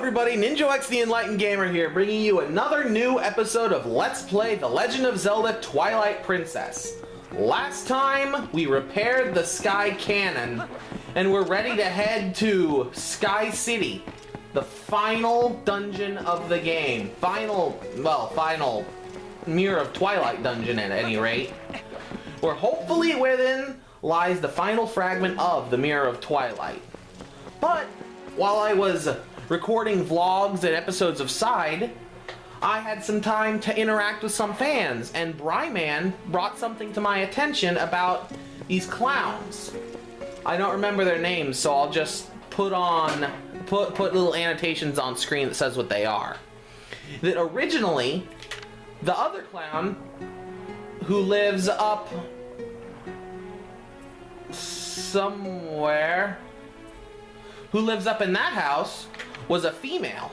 everybody, Ninjo X the Enlightened Gamer here, bringing you another new episode of Let's Play The Legend of Zelda Twilight Princess. Last time, we repaired the Sky Cannon, and we're ready to head to Sky City, the final dungeon of the game. Final Mirror of Twilight dungeon at any rate. Where hopefully within lies the final fragment of the Mirror of Twilight. But, while I was recording vlogs and episodes of Side, I had some time to interact with some fans, and Bryman brought something to my attention about these clowns. I don't remember their names, so I'll just put little annotations on screen that says what they are. That originally, the other clown who lives up somewhere, who lives up in that house, was a female.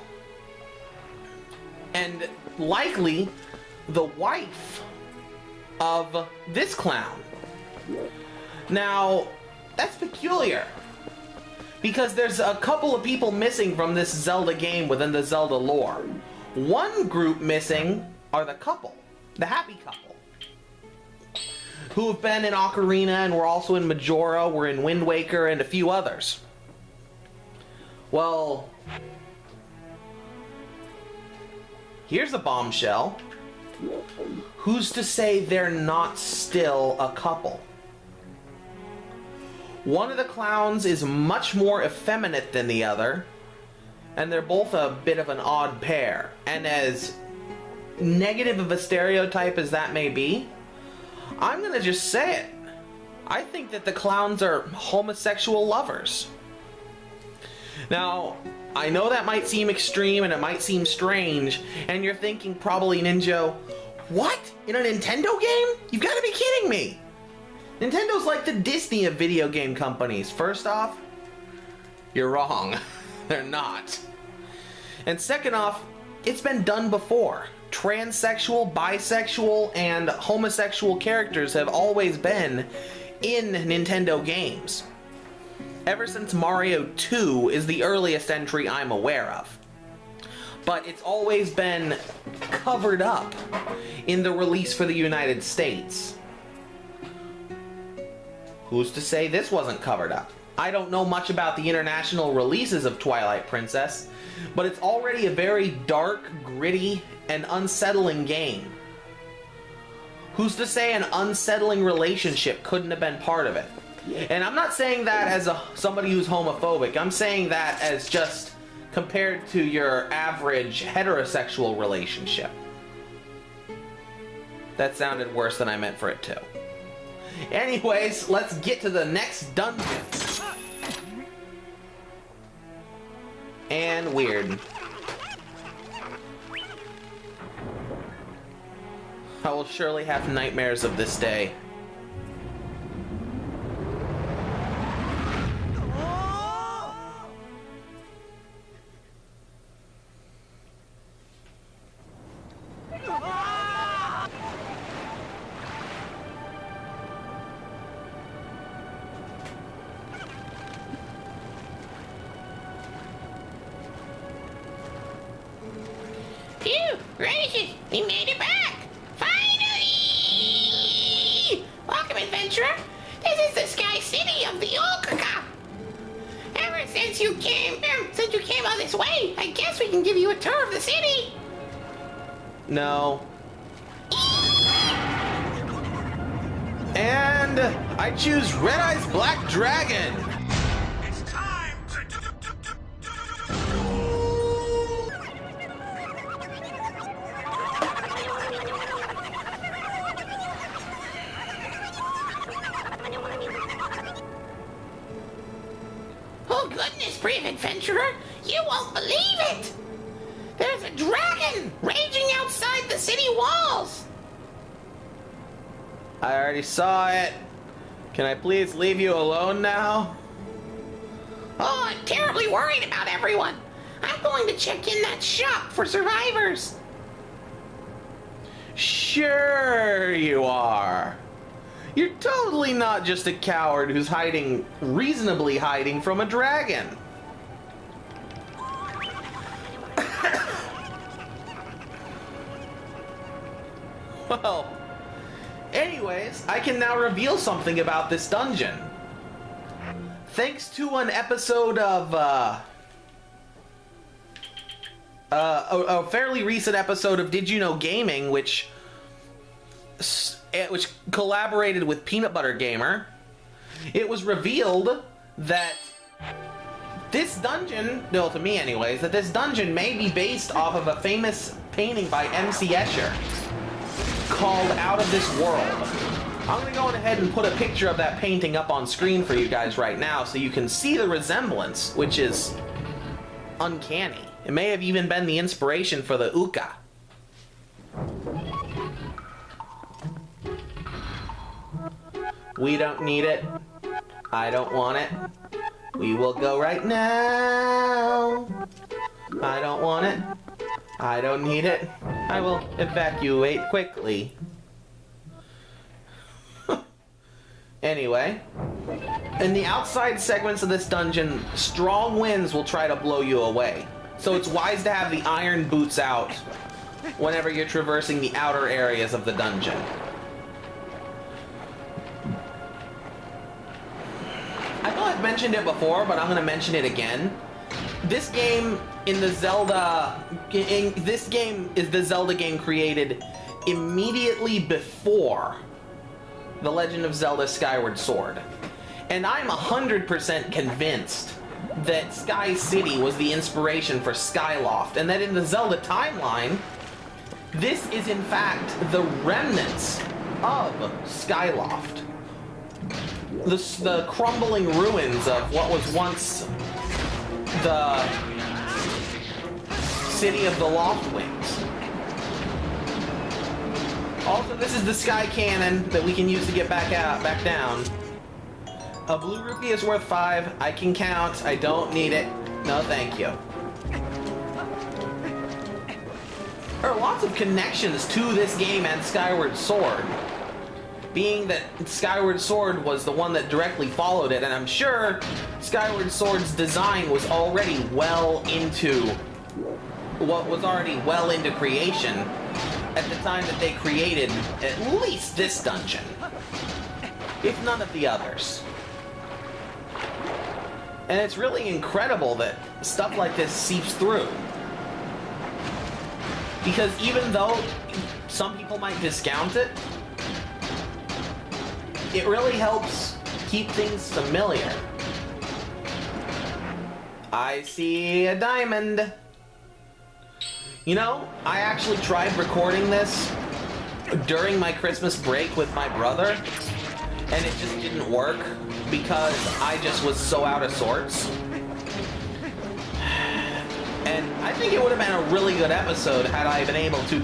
And likely the wife of this clown. Now, that's peculiar, because there's a couple of people missing from this Zelda game within the Zelda lore. One group missing are the couple, the happy couple, who have been in Ocarina and were also in Majora, were in Wind Waker, and a few others. Well, here's a bombshell. Who's to say they're not still a couple? One of the clowns is much more effeminate than the other, and they're both a bit of an odd pair. And as negative of a stereotype as that may be, I'm gonna just say it. I think that the clowns are homosexual lovers. Now, I know that might seem extreme and it might seem strange, and you're thinking probably, Ninjo, what? In a Nintendo game? You've got to be kidding me! Nintendo's like the Disney of video game companies. First off, you're wrong. They're not. And second off, it's been done before. Transsexual, bisexual, and homosexual characters have always been in Nintendo games. Ever since Mario 2 is the earliest entry I'm aware of. But it's always been covered up in the release for the United States. Who's to say this wasn't covered up? I don't know much about the international releases of Twilight Princess, but it's already a very dark, gritty, and unsettling game. Who's to say an unsettling relationship couldn't have been part of it? And I'm not saying that as somebody who's homophobic. I'm saying that as just compared to your average heterosexual relationship. That sounded worse than I meant for it to. Anyways, let's get to the next dungeon. And weird. I will surely have nightmares of this day. Phew! Gracious! We made it back! Finally! Welcome, adventurer! This is the Sky City of the Okaka! Ever since you came all this way, I guess we can give you a tour of the city! No. And I choose Red Eye's Black Dragon! It's time to Oh goodness, brave adventurer! You won't believe it! There's a dragon raging outside the city walls! I already saw it. Can I please leave you alone now? Oh, I'm terribly worried about everyone. I'm going to check in that shop for survivors. Sure you are. You're totally not just a coward who's reasonably hiding from a dragon. Well, anyways, I can now reveal something about this dungeon. Thanks to an episode of, a fairly recent episode of Did You Know Gaming, which collaborated with Peanut Butter Gamer, it was revealed that this dungeon, no, to me anyways, that this dungeon may be based off of a famous painting by M.C. Escher called Out of This World. I'm going to go ahead and put a picture of that painting up on screen for you guys right now so you can see the resemblance, which is uncanny. It may have even been the inspiration for the Uka. We don't need it. I don't want it. We will go right now. I don't want it. I don't need it. I will evacuate quickly. Anyway, in the outside segments of this dungeon, strong winds will try to blow you away. So it's wise to have the iron boots out whenever you're traversing the outer areas of the dungeon. I know I've mentioned it before, but I'm going to mention it again. This game in the Zelda... this game is the Zelda game created immediately before The Legend of Zelda Skyward Sword. And I'm 100% convinced that Sky City was the inspiration for Skyloft, and that in the Zelda timeline, this is in fact the remnants of Skyloft. The crumbling ruins of what was once the city of the Loft Wings. Also, this is the sky cannon that we can use to get back down. A blue rupee is worth 5. I can count. I don't need it. No, thank you. There are lots of connections to this game and Skyward Sword, being that Skyward Sword was the one that directly followed it, and I'm sure Skyward Sword's design was already well into creation at the time that they created at least this dungeon, if none of the others. And it's really incredible that stuff like this seeps through. Because even though some people might discount it, it really helps keep things familiar. I see a diamond. You know, I actually tried recording this during my Christmas break with my brother, and it just didn't work because I just was so out of sorts. And I think it would have been a really good episode had I been able to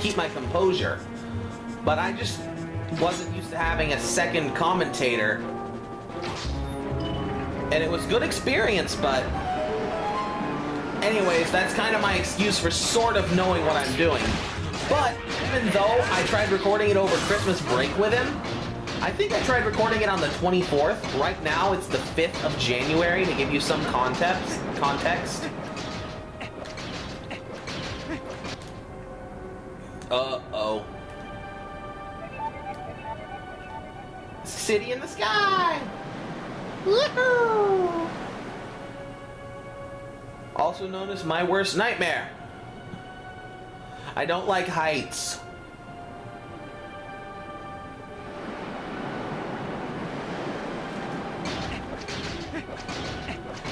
keep my composure. But I just wasn't used to having a second commentator. And it was a good experience, but... anyways, that's kind of my excuse for sort of knowing what I'm doing. But even though I tried recording it over Christmas break with him, I think I tried recording it on the 24th. Right now, it's the 5th of January, to give you some context. Uh-oh. City in the sky! Woohoo! Also known as my worst nightmare. I don't like heights.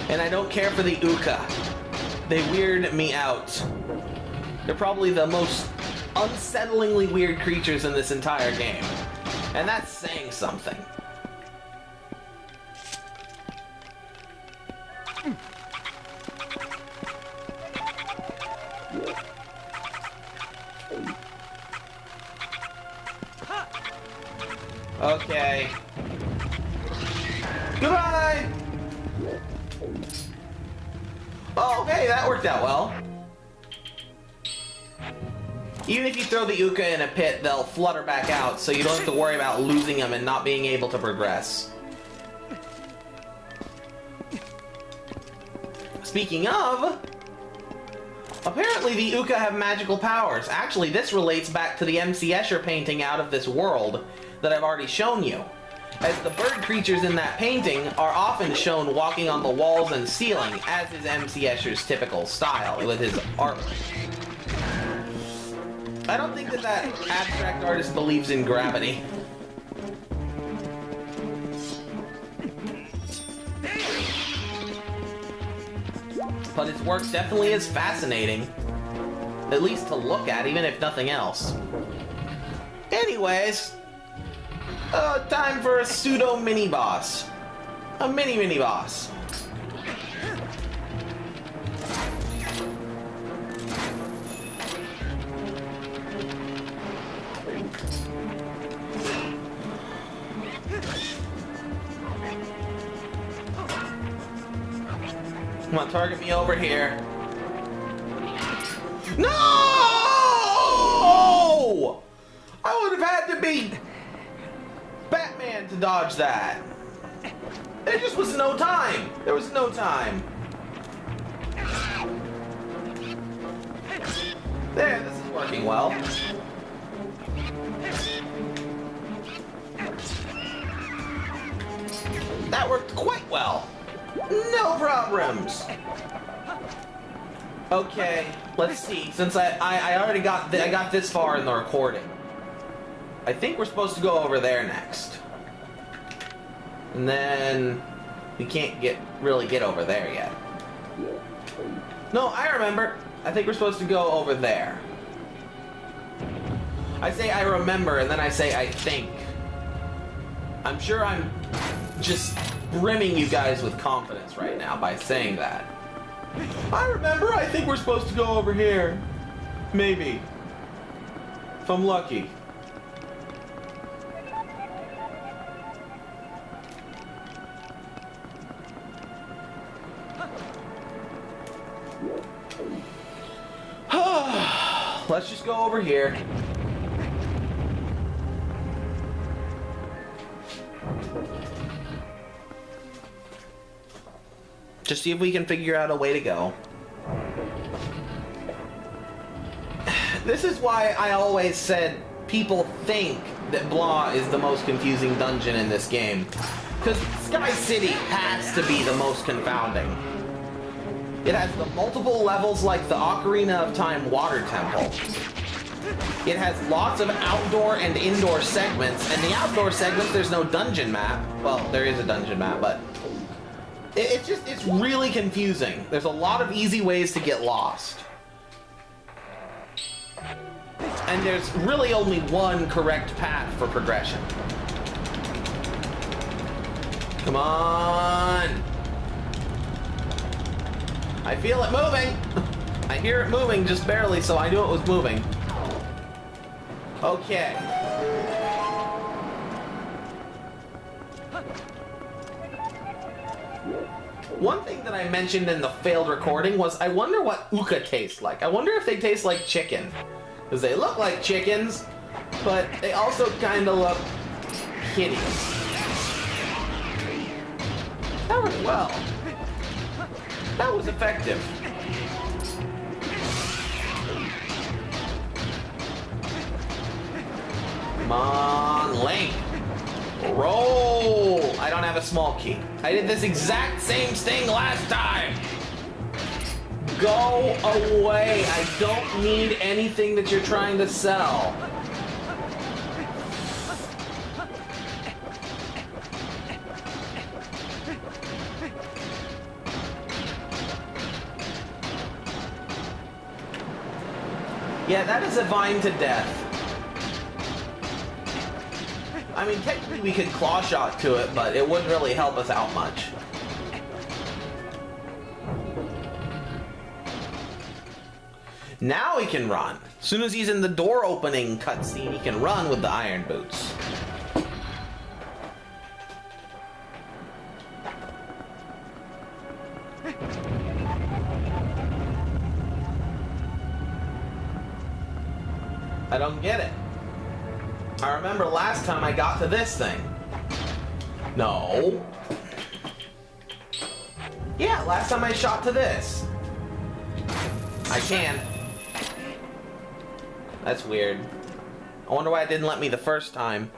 And I don't care for the Uka. They weird me out. They're probably the most unsettlingly weird creatures in this entire game. And that's saying something. Okay. Goodbye! Oh, okay, that worked out well. Even if you throw the Uka in a pit, they'll flutter back out, so you don't have to worry about losing them and not being able to progress. Speaking of, Apparently the Uka have magical powers. Actually, this relates back to the MC Escher painting Out of This World that I've already shown you, as the bird creatures in that painting are often shown walking on the walls and ceiling, as is MC Escher's typical style with his art. I don't think that abstract artist believes in gravity. But his work definitely is fascinating. At least to look at, even if nothing else. Anyways, time for a pseudo mini-boss. A mini-boss. Come on, target me over here. No! I would have had to be Batman to dodge that. There just was no time. There was no time. There, this is working well. That worked quite well. No problems. Okay, let's see. Since I already got I got this far in the recording, I think we're supposed to go over there next, and then we can't really get over there yet. No, I remember. I think we're supposed to go over there. I say I remember, and then I say I think. I'm sure I'm just brimming you guys with confidence right now by saying that. I remember, I think we're supposed to go over here. Maybe. If I'm lucky. Let's just go over here. Just see if we can figure out a way to go. This is why I always said people think that Blah is the most confusing dungeon in this game. Because Sky City has to be the most confounding. It has the multiple levels like the Ocarina of Time Water Temple. It has lots of outdoor and indoor segments, and the outdoor segments there's no dungeon map. Well, there is a dungeon map, but it's really confusing. There's a lot of easy ways to get lost. And there's really only one correct path for progression. Come on! I feel it moving! I hear it moving just barely, so I knew it was moving. Okay. One thing that I mentioned in the failed recording was I wonder what Uka tastes like. I wonder if they taste like chicken. Because they look like chickens, but they also kind of look hideous. That worked well. That was effective. Come on, Link. Roll! I don't have a small key. I did this exact same thing last time. Go away. I don't need anything that you're trying to sell. Yeah, that is a vine to death. I mean, technically we could claw shot to it, but it wouldn't really help us out much. Now he can run. As soon as he's in the door opening cutscene, he can run with the iron boots. I don't get it. I remember last time I got to this thing. No. Yeah, last time I shot to this. I can. That's weird. I wonder why it didn't let me the first time.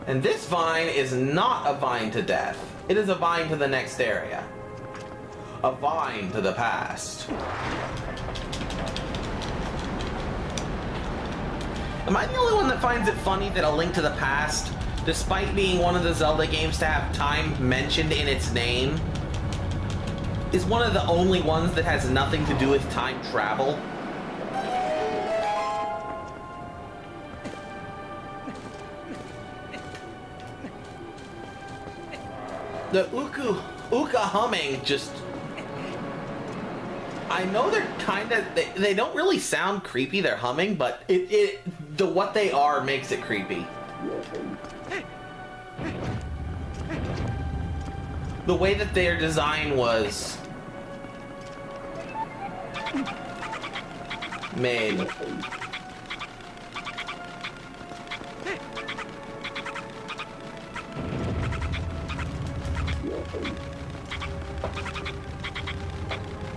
And this vine is not a vine to death. It is a vine to the next area. A vine to the past. Am I the only one that finds it funny that A Link to the Past, despite being one of the Zelda games to have time mentioned in its name, is one of the only ones that has nothing to do with time travel? The Uka humming just... I know they're kind of... They don't really sound creepy, they're humming, but what they are makes it creepy. The way that their design was made.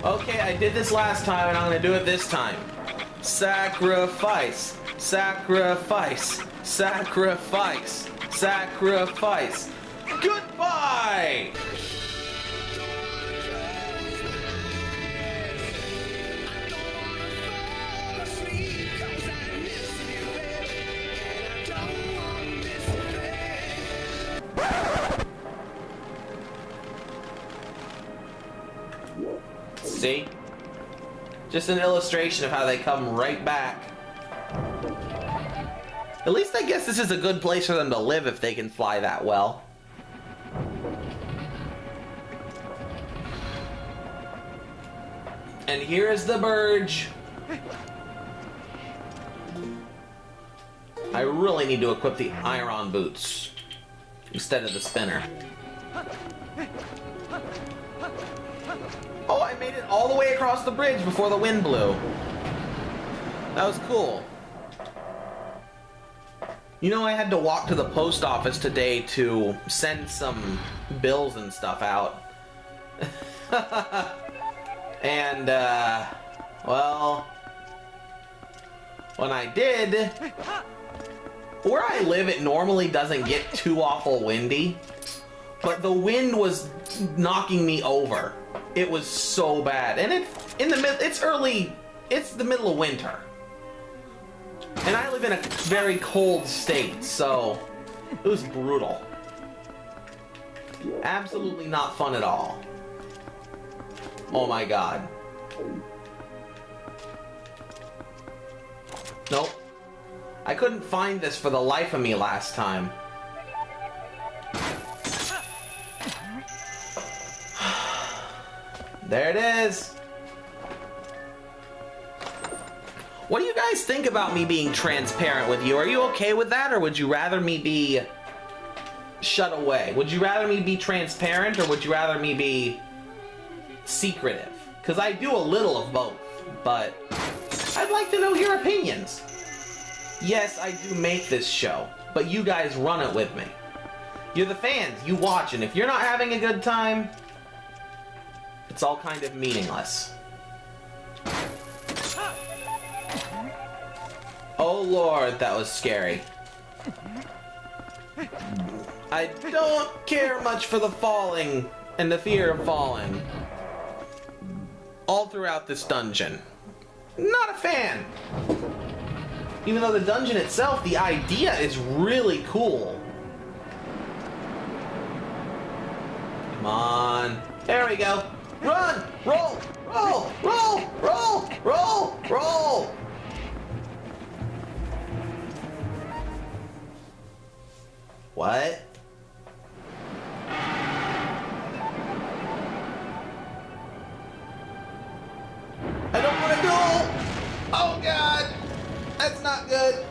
Okay, I did this last time and I'm gonna do it this time. Sacrifice, sacrifice, sacrifice, sacrifice. Goodbye! See? Just an illustration of how they come right back. At least I guess this is a good place for them to live if they can fly that well. And here is the Burge. I really need to equip the iron boots instead of the spinner. Oh, I made it all the way across the bridge before the wind blew. That was cool. You know, I had to walk to the post office today to send some bills and stuff out. And, well, when I did, where I live, it normally doesn't get too awful windy, but the wind was knocking me over. It was so bad, and it's the middle of winter, and I live in a very cold state, so it was brutal. Absolutely not fun at all. Oh my god. Nope. I couldn't find this for the life of me last time. There it is. What do you guys think about me being transparent with you? Are you okay with that, or would you rather me be shut away? Would you rather me be transparent, or would you rather me be secretive? Because I do a little of both, but I'd like to know your opinions. Yes, I do make this show, but you guys run it with me. You're the fans, you watch, and if you're not having a good time, it's all kind of meaningless. Oh Lord, that was scary. I don't care much for the falling and the fear of falling. All throughout this dungeon. Not a fan. Even though the dungeon itself, the idea is really cool. Come on. There we go. Run! Roll! Roll! Roll! Roll! Roll! Roll! What? I don't want to duel! Oh god! That's not good.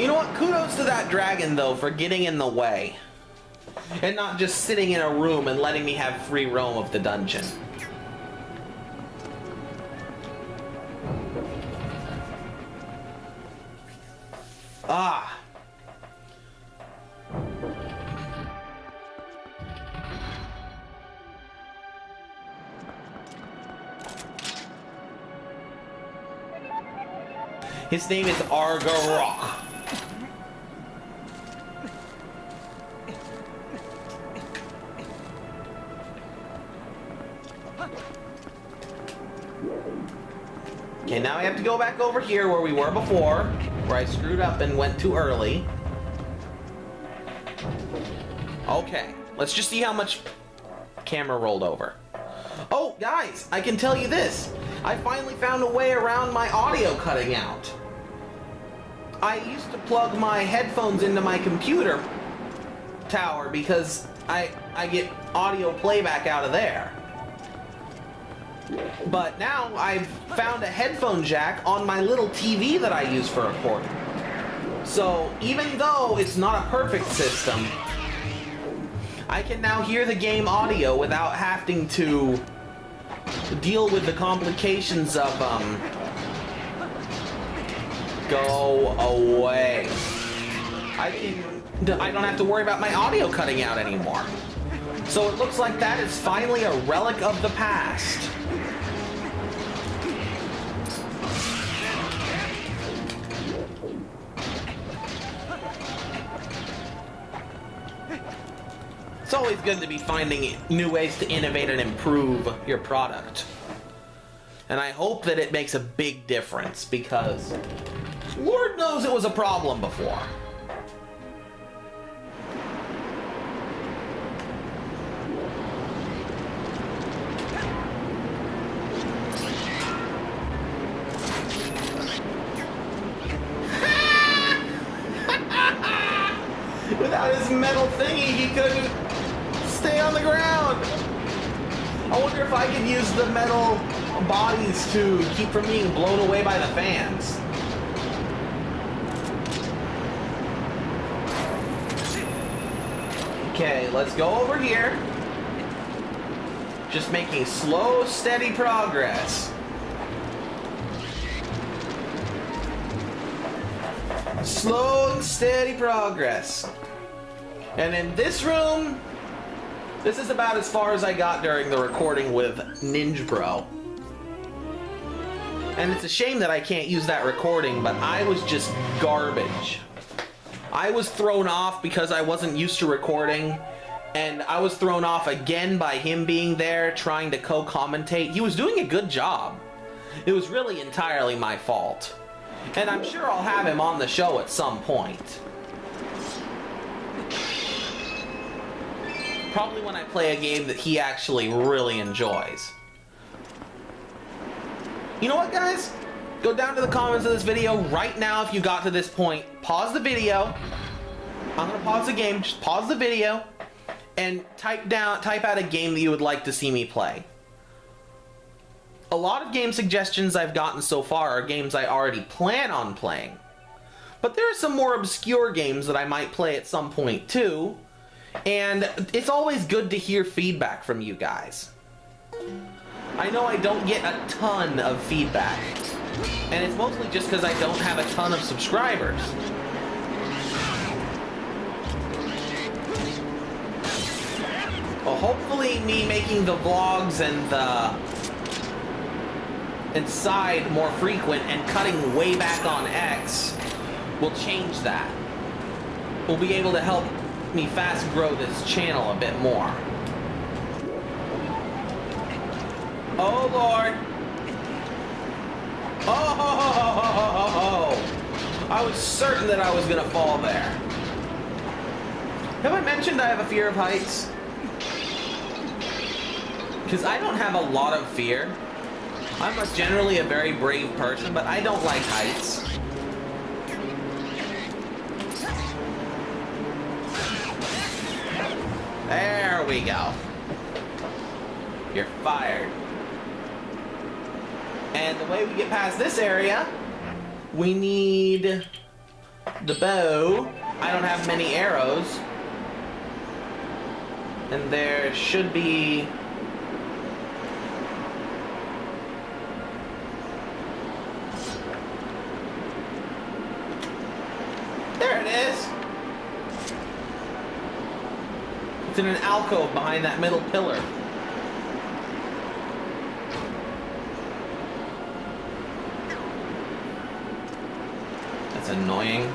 You know what? Kudos to that dragon, though, for getting in the way. And not just sitting in a room and letting me have free roam of the dungeon. Ah. His name is Argarok. Okay, now I have to go back over here where we were before, where I screwed up and went too early. Okay, let's just see how much camera rolled over. Oh, guys, I can tell you this. I finally found a way around my audio cutting out. I used to plug my headphones into my computer tower because I get audio playback out of there. But now I've found a headphone jack on my little TV that I use for recording. So even though it's not a perfect system, I can now hear the game audio without having to deal with the complications of, go away. I don't have to worry about my audio cutting out anymore. So it looks like that is finally a relic of the past. It's always good to be finding new ways to innovate and improve your product. And I hope that it makes a big difference, because Lord knows it was a problem before. Without his metal thingy, he couldn't stay on the ground. I wonder if I can use the metal bodies to keep from being blown away by the fans. Okay, let's go over here. Just making slow, steady progress. Slow and steady progress. And in this room, this is about as far as I got during the recording with Ninjo. And it's a shame that I can't use that recording, but I was just garbage. I was thrown off because I wasn't used to recording, and I was thrown off again by him being there trying to co-commentate. He was doing a good job. It was really entirely my fault. And I'm sure I'll have him on the show at some point. Probably when I play a game that he actually really enjoys. You know what, guys? Go down to the comments of this video right now if you got to this point. Pause the video. I'm gonna pause the game. Just pause the video and type out a game that you would like to see me play. A lot of game suggestions I've gotten so far are games I already plan on playing. But there are some more obscure games that I might play at some point too. And it's always good to hear feedback from you guys. I know I don't get a ton of feedback. And it's mostly just because I don't have a ton of subscribers. Well, hopefully me making the vlogs and the side more frequent and cutting way back on X will change that. We'll be able to help me fast grow this channel a bit more. Oh Lord. Oh, I was certain that I was gonna fall there. Have I mentioned I have a fear of heights? Because I don't have a lot of fear. I'm generally a very brave person, but I don't like heights. There we go. You're fired. And the way we get past this area, we need the bow. I don't have many arrows. And there should be... There it is. It's in an alcove behind that middle pillar. That's annoying.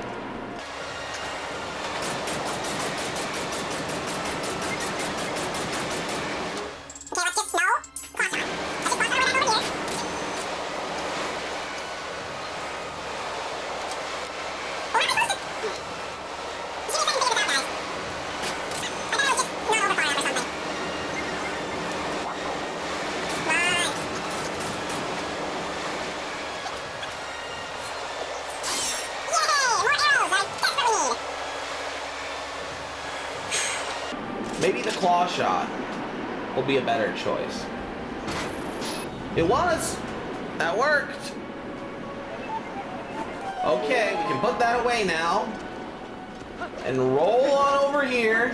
Maybe the claw shot will be a better choice. It was! That worked! Okay, we can put that away now. And roll on over here.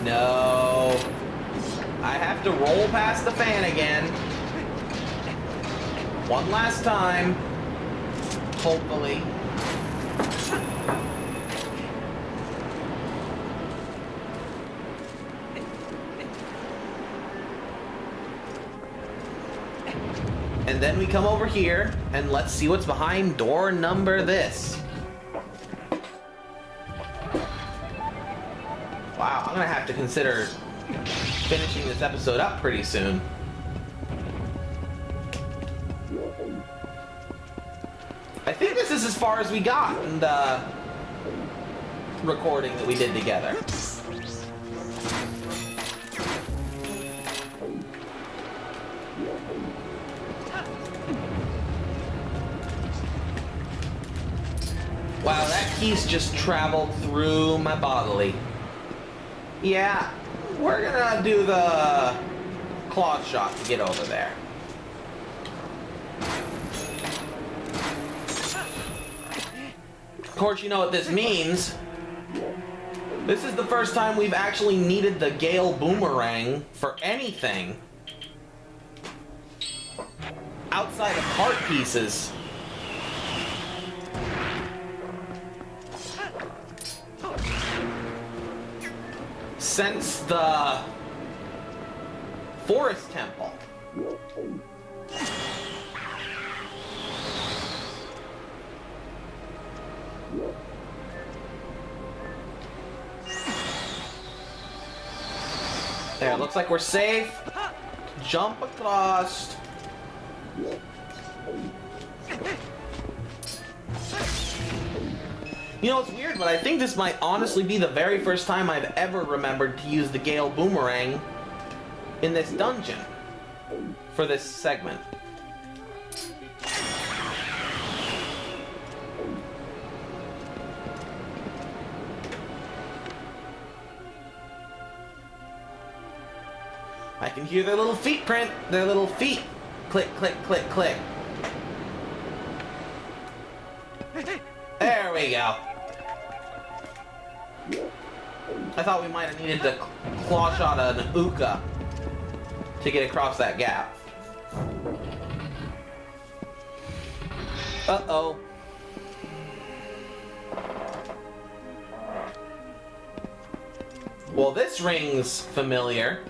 No. I have to roll past the fan again. One last time. Hopefully. And then we come over here, and let's see what's behind door number this. Wow, I'm gonna have to consider finishing this episode up pretty soon. I think this is as far as we got in the recording that we did together. Wow, that key's just traveled through my bodily. Yeah, we're gonna do the claw shot to get over there. Of course, you know what this means. This is the first time we've actually needed the Gale Boomerang for anything outside of heart pieces. Since the Forest Temple. There, looks like we're safe. Jump across. You know, it's weird, but I think this might honestly be the very first time I've ever remembered to use the Gale Boomerang in this dungeon for this segment. I can hear their little feet print, their little feet. Click, click, click, click. There we go. I thought we might have needed to claw shot an Uka to get across that gap. Uh-oh. Well, this rings familiar.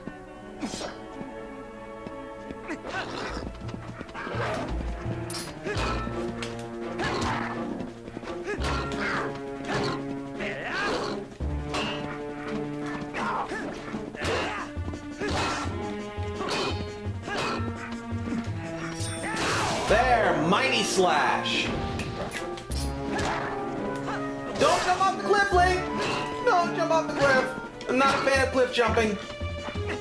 There, mighty slash. Don't jump off the cliff, Link. Don't jump off the cliff. I'm not a fan of cliff jumping.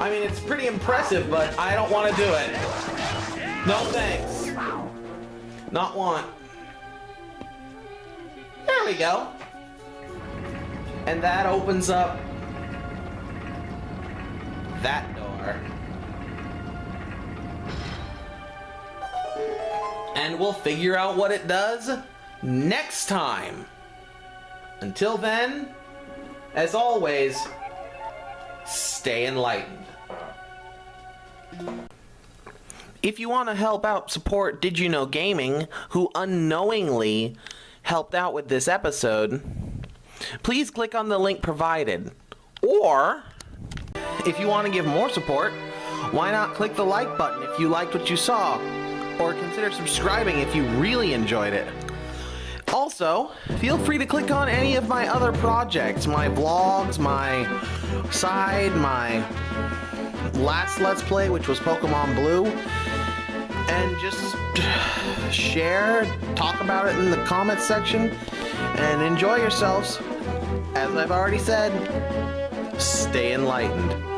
I mean, it's pretty impressive, but I don't want to do it. No thanks. Not want. There we go. And that opens up that door. And we'll figure out what it does next time. Until then, as always, stay enlightened. If you want to help out support Did You Know Gaming, who unknowingly helped out with this episode, please click on the link provided. Or, if you want to give more support, why not click the like button if you liked what you saw? or consider subscribing if you really enjoyed it. Also, feel free to click on any of my other projects, my vlogs, my side, my last Let's Play, which was Pokemon Blue, and just share, talk about it in the comments section, and enjoy yourselves. As I've already said, stay enlightened.